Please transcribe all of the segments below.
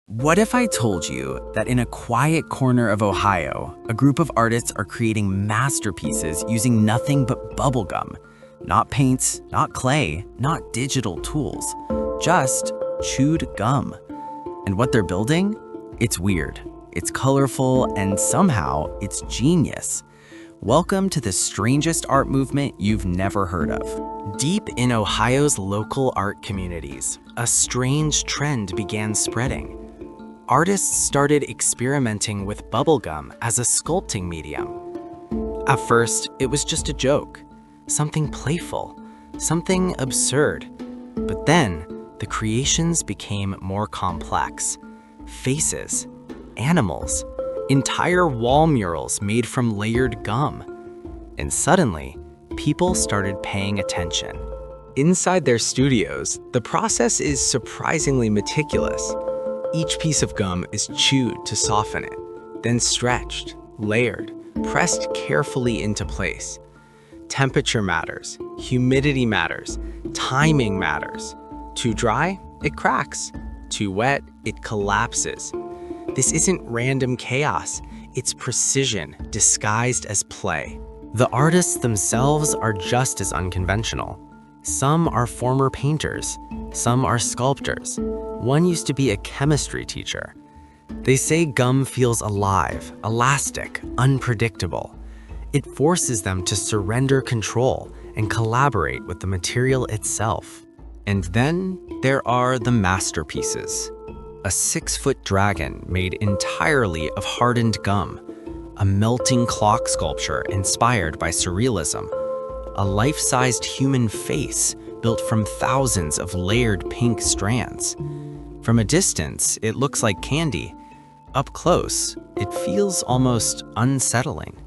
What if I told you that in a quiet corner of Ohio, a group of artists are creating masterpieces using nothing but bubblegum? Not paints, not clay, not digital tools, just chewed gum. And what they're building? It's weird, it's colorful, and somehow it's genius. Welcome to the strangest art movement you've never heard of. Deep in Ohio's local art communities, a strange trend began spreading. Artists started experimenting with bubblegum as a sculpting medium. At first, it was just a joke, something playful, something absurd. But then, the creations became more complex. Faces, animals, entire wall murals made from layered gum. And suddenly, people started paying attention. Inside their studios, the process is surprisingly meticulous. Each piece of gum is chewed to soften it, then stretched, layered, pressed carefully into place. Temperature matters, humidity matters, timing matters. Too dry, it cracks. Too wet, it collapses. This isn't random chaos, it's precision disguised as play. The artists themselves are just as unconventional. Some are former painters, some are sculptors. One used to be a chemistry teacher. They say gum feels alive, elastic, unpredictable. It forces them to surrender control and collaborate with the material itself. And then there are the masterpieces. A 6-foot dragon made entirely of hardened gum, a melting clock sculpture inspired by surrealism, a life-sized human face built from thousands of layered pink strands. From a distance, it looks like candy. Up close, it feels almost unsettling.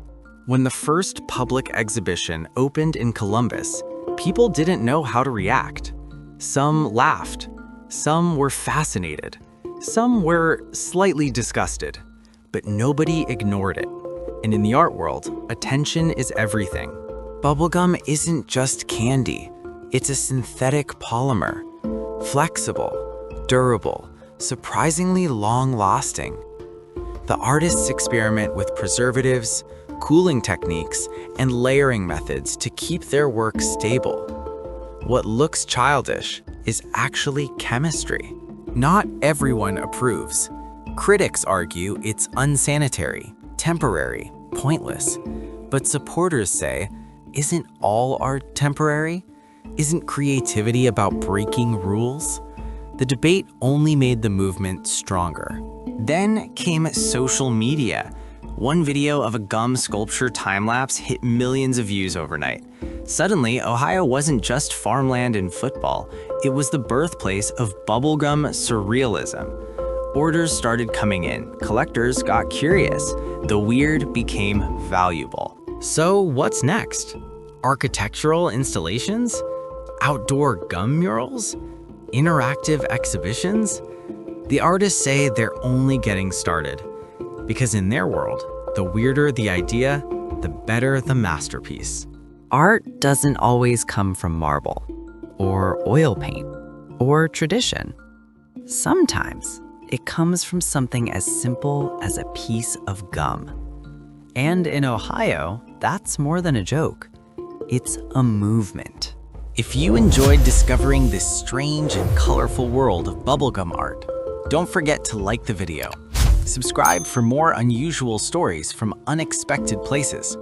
When the first public exhibition opened in Columbus, people didn't know how to react. Some laughed, some were fascinated, some were slightly disgusted, but nobody ignored it. And in the art world, attention is everything. Bubblegum isn't just candy, it's a synthetic polymer, flexible, durable, surprisingly long-lasting. The artists experiment with preservatives, cooling techniques, and layering methods to keep their work stable. What looks childish is actually chemistry. Not everyone approves. Critics argue it's unsanitary, temporary, pointless. But supporters say, isn't all art temporary? Isn't creativity about breaking rules? The debate only made the movement stronger. Then came social media. One video of a gum sculpture time-lapse hit millions of views overnight. Suddenly, Ohio wasn't just farmland and football. It was the birthplace of bubblegum surrealism. Orders started coming in. Collectors got curious. The weird became valuable. So what's next? Architectural installations? Outdoor gum murals? Interactive exhibitions? The artists say they're only getting started. Because in their world, the weirder the idea, the better the masterpiece. Art doesn't always come from marble, or oil paint, or tradition. Sometimes it comes from something as simple as a piece of gum. And in Ohio, that's more than a joke. It's a movement. If you enjoyed discovering this strange and colorful world of bubblegum art, don't forget to like the video. Subscribe for more unusual stories from unexpected places.